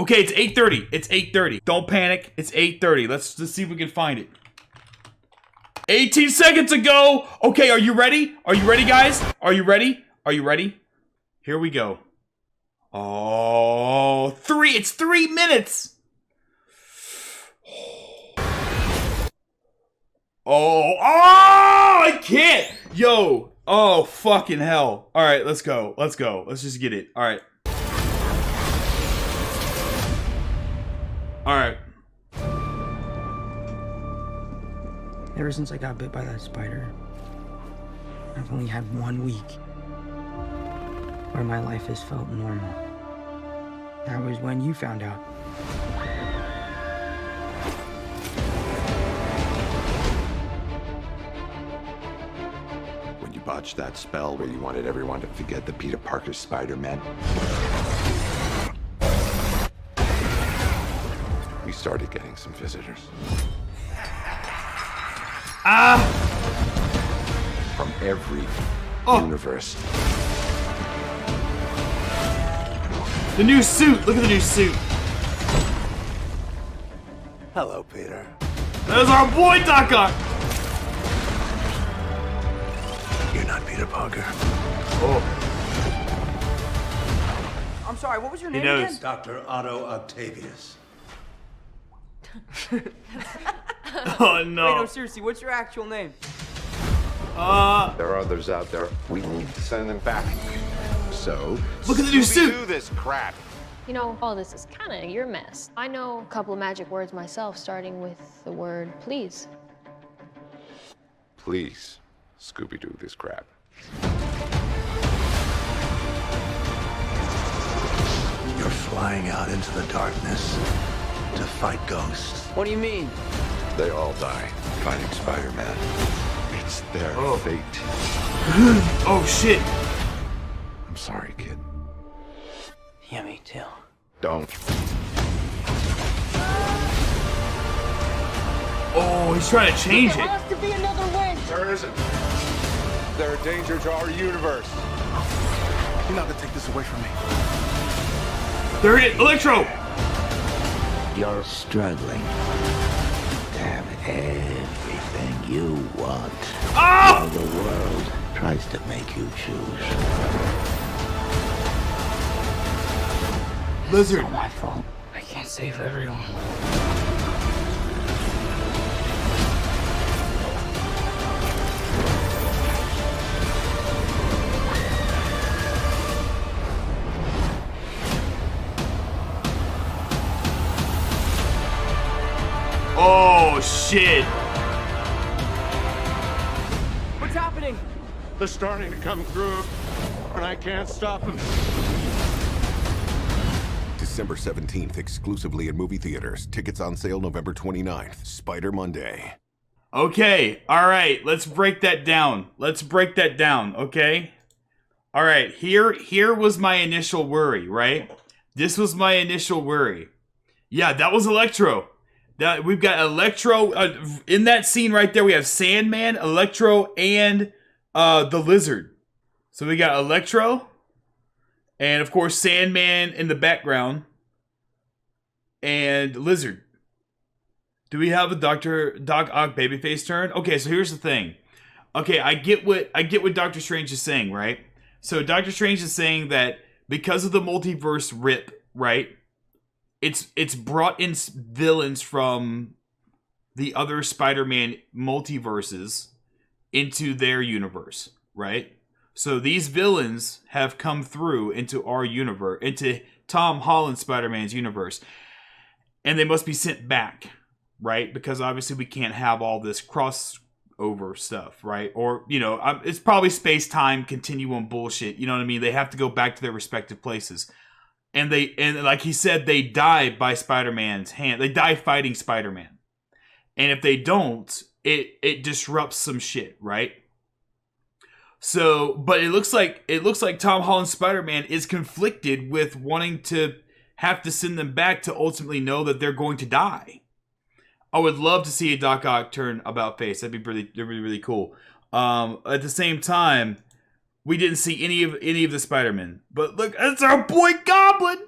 Okay, it's 8:30. It's 8:30. Don't panic. It's 8:30. Let's see if we can find it. 18 seconds ago. Okay, are you ready? Are you ready, guys? Are you ready? Are you ready? Here we go. Oh, it's 3 minutes. Oh, I can't. Yo. Oh, fucking hell. All right, let's go. Let's go. Let's just get it. All right. All right. Ever since I got bit by that spider, I've only had 1 week where my life has felt normal. That was when you found out. When you botched that spell where you wanted everyone to forget the Peter Parker Spider-Man, we started getting some visitors. From every universe. The new suit. Look at the new suit. Hello, Peter. There's our boy Doc Ock. You're not Peter Parker. Oh. I'm sorry, what was your name knows. again? Dr. Otto Octavius. Oh no. Wait, no, seriously, what's your actual name? There are others out there. We need to send them back. So, Look at the new suit. do this crap. You know, all this is kind of your mess. I know a couple of magic words myself, starting with the word please. Please, Scooby-Doo this crap. You're flying out into the darkness to fight ghosts. What do you mean? They all die fighting Spider-Man. It's their fate. Oh shit. I'm sorry, kid. Yeah, me too. Don't. Oh, he's trying to change it. has to be another way. There isn't. They're a danger to our universe. You're not gonna take this away from me. There it is. Electro. You're struggling to have everything you want. While the world tries to make you choose. Lizard. It's not my fault. I can't save everyone. Oh shit. What's happening? They're starting to come through, and I can't stop them. December 17th, exclusively in movie theaters. Tickets on sale November 29th. Spider Monday. Okay. All right. Let's break that down. Let's break that down. Okay. All right. Here was my initial worry, right? This was my initial worry. Yeah, that was Electro. That we've got Electro in that scene right there. We have Sandman, Electro, and the Lizard. So we got Electro, and of course Sandman in the background, and Lizard. Do we have a Doc Ock babyface turn? Okay, so here's the thing. Okay, I get what Doctor Strange is saying, right? So Doctor Strange is saying that because of the multiverse rip, right? It's brought in villains from the other Spider-Man multiverses into their universe, right? So these villains have come through into our universe, into Tom Holland Spider-Man's universe, and they must be sent back, right? Because obviously we can't have all this crossover stuff, right? Or, you know, it's probably space-time continuum bullshit, you know what I mean? They have to go back to their respective places. And like he said, they die by Spider-Man's hand. They die fighting Spider-Man. And if they don't, it disrupts some shit, right? So, but it looks like Tom Holland's Spider-Man is conflicted with wanting to have to send them back to ultimately know that they're going to die. I would love to see a Doc Ock turn about face. That'd be really cool. At the same time, we didn't see any of the Spider-Men. But look, it's our boy Goblin!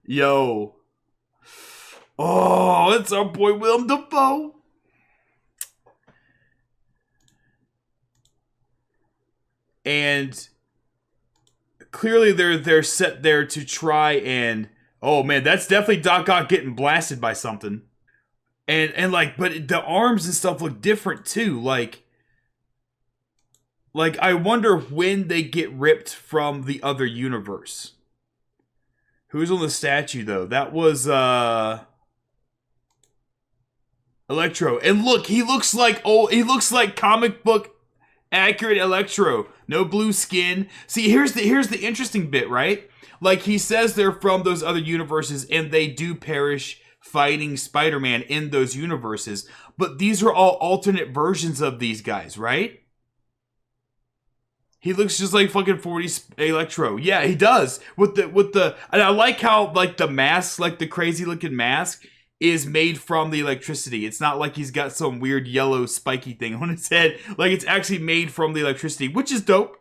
Yo. Oh, it's our boy Willem Dafoe. And clearly they're set there to try and, oh man, that's definitely Doc Ock getting blasted by something. And like, but the arms and stuff look different too. Like I wonder when they get ripped from the other universe. Who's on the statue though? That was Electro. And look, he looks like comic book accurate Electro. No blue skin. See, here's the interesting bit, right? Like, he says they're from those other universes and they do perish fighting Spider-Man in those universes. But these are all alternate versions of these guys, right? He looks just like fucking 40s Electro. Yeah, he does. With the and I like how like the mask, like the crazy looking mask, is made from the electricity. It's not like he's got some weird yellow spiky thing on his head. Like, it's actually made from the electricity, which is dope.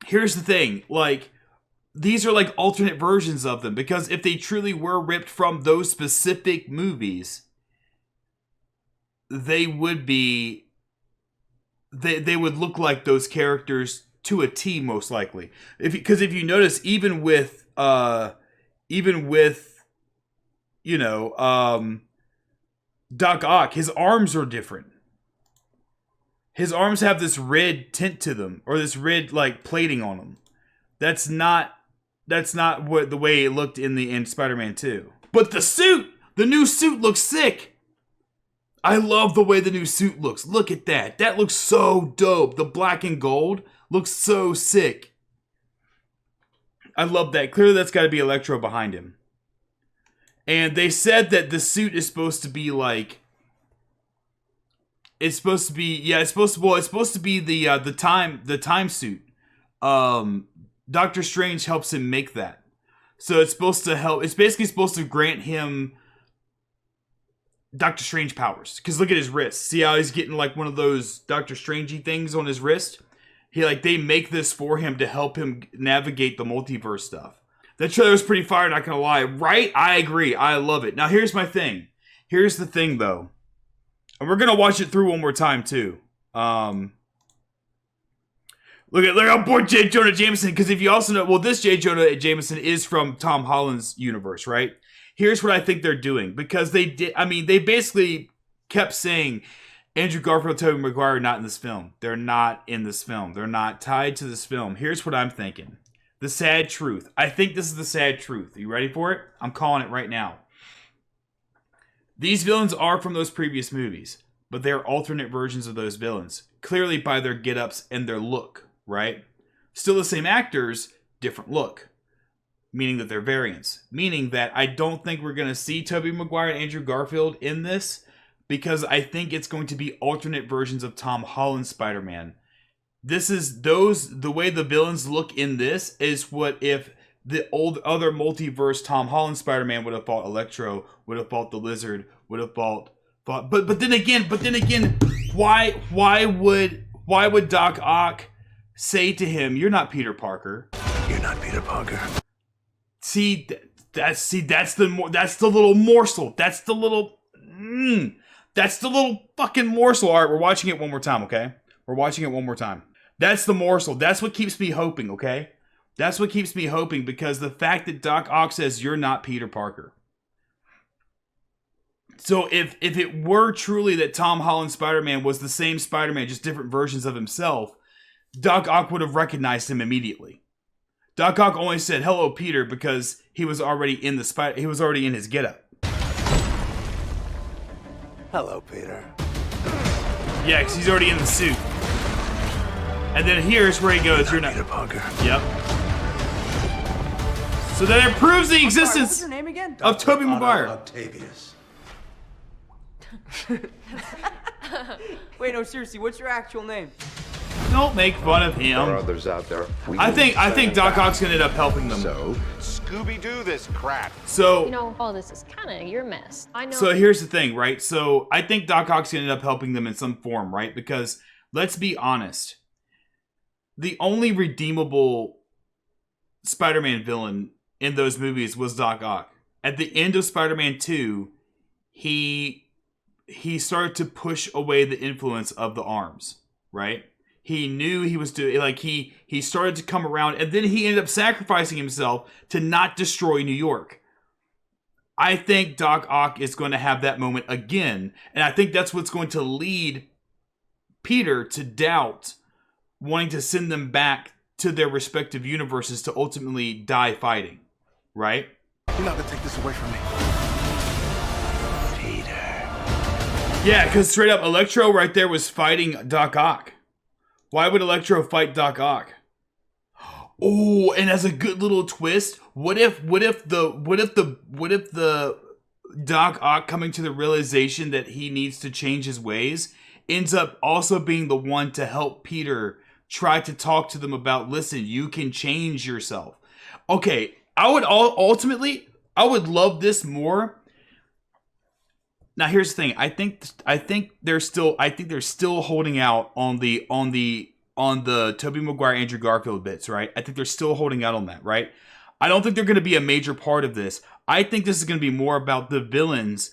Here's the thing, like, these are like alternate versions of them, because if they truly were ripped from those specific movies, they would be, they would look like those characters to a T, most likely. Because if you notice, even with you know, Doc Ock, his arms are different. His arms have this red tint to them, or this red like plating on them. That's not what the way it looked in Spider-Man 2. But the new suit looks sick. I love the way the new suit looks. Look at that. That looks so dope. The black and gold looks so sick. I love that. Clearly that's got to be Electro behind him. And they said that the suit is supposed to be like, it's supposed to be the time suit. Doctor Strange helps him make that. So it's supposed to help, it's basically supposed to grant him Doctor Strange powers. Because look at his wrist. See how he's getting like one of those Doctor Strangey things on his wrist? They make this for him to help him navigate the multiverse stuff. That trailer was pretty fire, not gonna lie. Right? I agree. I love it. Now, here's my thing. Here's the thing, though. And we're gonna watch it through one more time, too. Look at our boy J. Jonah Jameson, because if you also know, well, this J. Jonah Jameson is from Tom Holland's universe, right? Here's what I think they're doing. Because they basically kept saying, Andrew Garfield, Tobey Maguire are not in this film. They're not in this film. They're not tied to this film. Here's what I'm thinking. The sad truth. I think this is the sad truth. Are you ready for it? I'm calling it right now. These villains are from those previous movies, but they're alternate versions of those villains. Clearly by their get-ups and their look, right? Still the same actors, different look. Meaning that they're variants. Meaning that I don't think we're going to see Tobey Maguire and Andrew Garfield in this, because I think it's going to be alternate versions of Tom Holland's Spider-Man. The way the villains look in this is what if the other multiverse Tom Holland Spider-Man would have fought Electro, would have fought the Lizard, would have fought but then again, why would Doc Ock say to him, "You're not Peter Parker. You're not Peter Parker." That's the little morsel. That's the little fucking morsel. All right, we're watching it one more time, okay? We're watching it one more time. That's the morsel. That's what keeps me hoping, okay? That's what keeps me hoping, because the fact that Doc Ock says, "You're not Peter Parker." So if it were truly that Tom Holland Spider-Man was the same Spider-Man, just different versions of himself, Doc Ock would have recognized him immediately. Doc Ock only said, "Hello, Peter," because he was already in his getup. Hello, Peter. Yeah, because he's already in the suit. And then here's where he goes, "You're not Peter Parker." Yep. So that it proves the What's existence your name again? of Tobey Maguire. Octavius. Wait, no, seriously, what's your actual name? Don't make fun of There are him. others out there. We I need to think send them Doc back. Ock's gonna end up helping them. So, Scooby-Doo this crap. You know, all this is kind of your mess. I know. So here's the thing, right? So I think Doc Ock's gonna end up helping them in some form, right? Because let's be honest, the only redeemable Spider-Man villain in those movies was Doc Ock. At the end of Spider-Man 2, he started to push away the influence of the arms, right? He knew he was doing, like, he started to come around, and then he ended up sacrificing himself to not destroy New York. I think Doc Ock is going to have that moment again, and I think that's what's going to lead Peter to doubt wanting to send them back to their respective universes to ultimately die fighting, right? You're not gonna take this away from me. Peter. Yeah, because straight up, Electro right there was fighting Doc Ock. Why would Electro fight Doc Ock? Oh, and as a good little twist, what if the Doc Ock coming to the realization that he needs to change his ways ends up also being the one to help Peter try to talk to them about, listen, you can change yourself. Okay, I would love this more. Now here's the thing. I think they're still holding out on the Tobey Maguire, Andrew Garfield bits, right? I think they're still holding out on that, right? I don't think they're going to be a major part of this. I think this is going to be more about the villains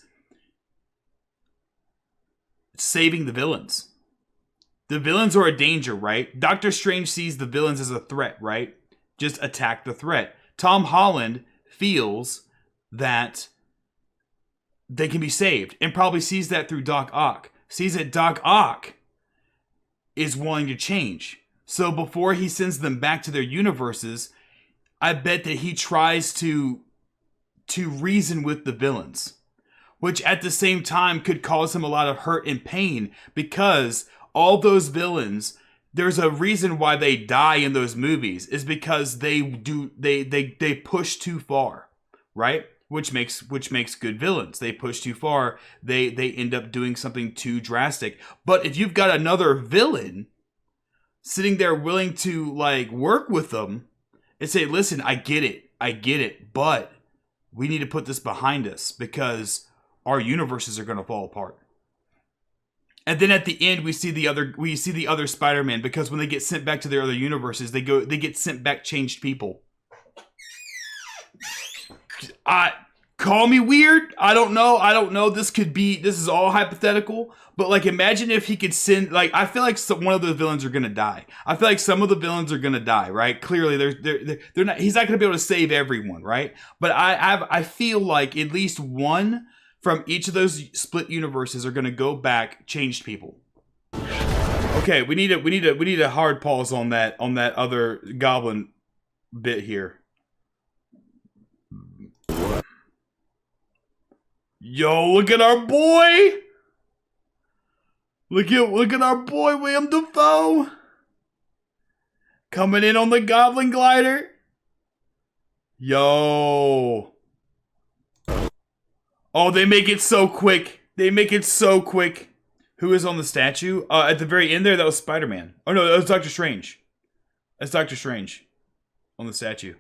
saving the villains. The villains are a danger, right? Doctor Strange sees the villains as a threat, right? Just attack the threat. Tom Holland feels that they can be saved and probably sees that through Doc Ock. Sees that Doc Ock is willing to change. So before he sends them back to their universes, I bet that he tries to reason with the villains, which at the same time could cause him a lot of hurt and pain, because all those villains, there's a reason why they die in those movies, is because they push too far, right? Which makes good villains. They push too far. They end up doing something too drastic. But if you've got another villain sitting there willing to like work with them and say, listen, I get it, but we need to put this behind us because our universes are going to fall apart. And then at the end, we see the other Spider-Man, because when they get sent back to their other universes, they get sent back changed people. Call me weird. I don't know. This is all hypothetical. But like, imagine if he could send, like, I feel like one of the villains are gonna die. I feel like some of the villains are gonna die, right? Clearly, they're not. He's not gonna be able to save everyone, right? But I feel like at least one from each of those split universes are gonna go back changed people. Okay, we need a hard pause on that other Goblin bit here. Yo, look at our boy! Look at our boy William Dafoe coming in on the Goblin glider. Yo. Oh, they make it so quick. Who is on the statue? At the very end there, that was Spider-Man. Oh no, that was Doctor Strange. That's Doctor Strange on the statue.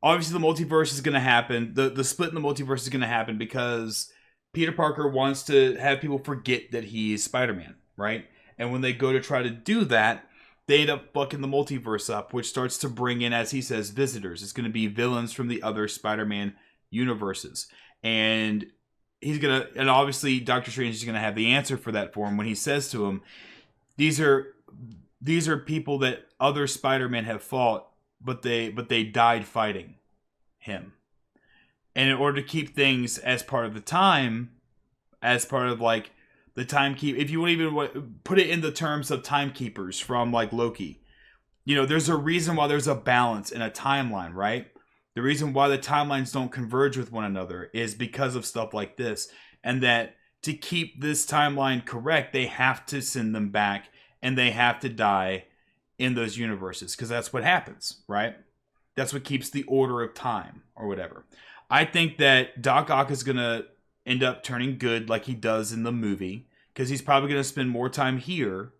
Obviously, the multiverse is going to happen. The split in the multiverse is going to happen because Peter Parker wants to have people forget that he's Spider-Man, right? And when they go to try to do that, they end up fucking the multiverse up, which starts to bring in, as he says, visitors. It's going to be villains from the other Spider-Man universes. And and obviously Doctor Strange is going to have the answer for that for him when he says to him, these are people that other Spider-Men have fought, but they died fighting him. And in order to keep things as part of the time, as part of like the timekeep, if you want to even put it in the terms of timekeepers from like Loki, you know, there's a reason why there's a balance in a timeline, right? The reason why the timelines don't converge with one another is because of stuff like this. And that to keep this timeline correct, they have to send them back and they have to die in those universes, because that's what happens, right? That's what keeps the order of time or whatever. I think that Doc Ock is going to end up turning good like he does in the movie, because he's probably going to spend more time here.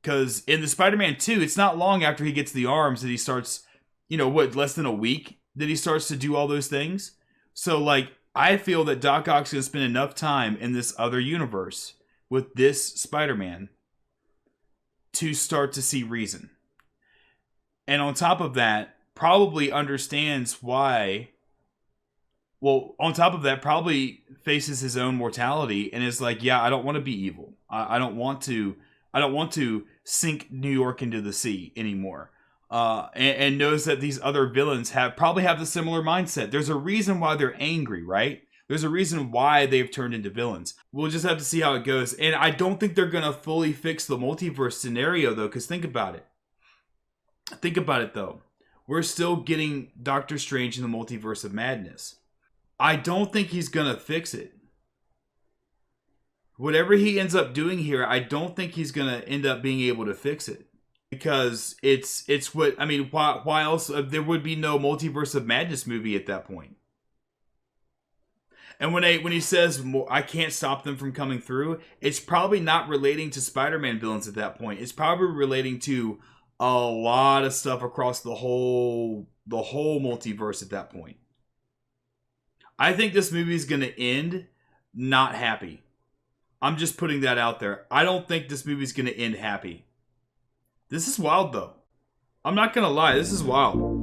Because in the Spider-Man 2, it's not long after he gets the arms that he starts, less than a week that he starts to do all those things. So, like, I feel that Doc Ock's going to spend enough time in this other universe with this Spider-Man to start to see reason. And on top of that, probably understands why. Well, on top of that, probably faces his own mortality and is like, yeah, I don't want to be evil. I don't want to sink New York into the sea anymore. And knows that these other villains probably have the similar mindset. There's a reason why they're angry, right? There's a reason why they've turned into villains. We'll just have to see how it goes. And I don't think they're going to fully fix the multiverse scenario, though, because think about it. Think about it, though. We're still getting Doctor Strange in the Multiverse of Madness. I don't think he's going to fix it. Whatever he ends up doing here, I don't think he's going to end up being able to fix it. Because it's what, I mean, why else? There would be no Multiverse of Madness movie at that point. And when he says, I can't stop them from coming through, it's probably not relating to Spider-Man villains at that point. It's probably relating to a lot of stuff across the whole multiverse at that point. I think this movie is going to end not happy. I'm just putting that out there. I don't think this movie is going to end happy. This is wild, though. I'm not going to lie. This is wild.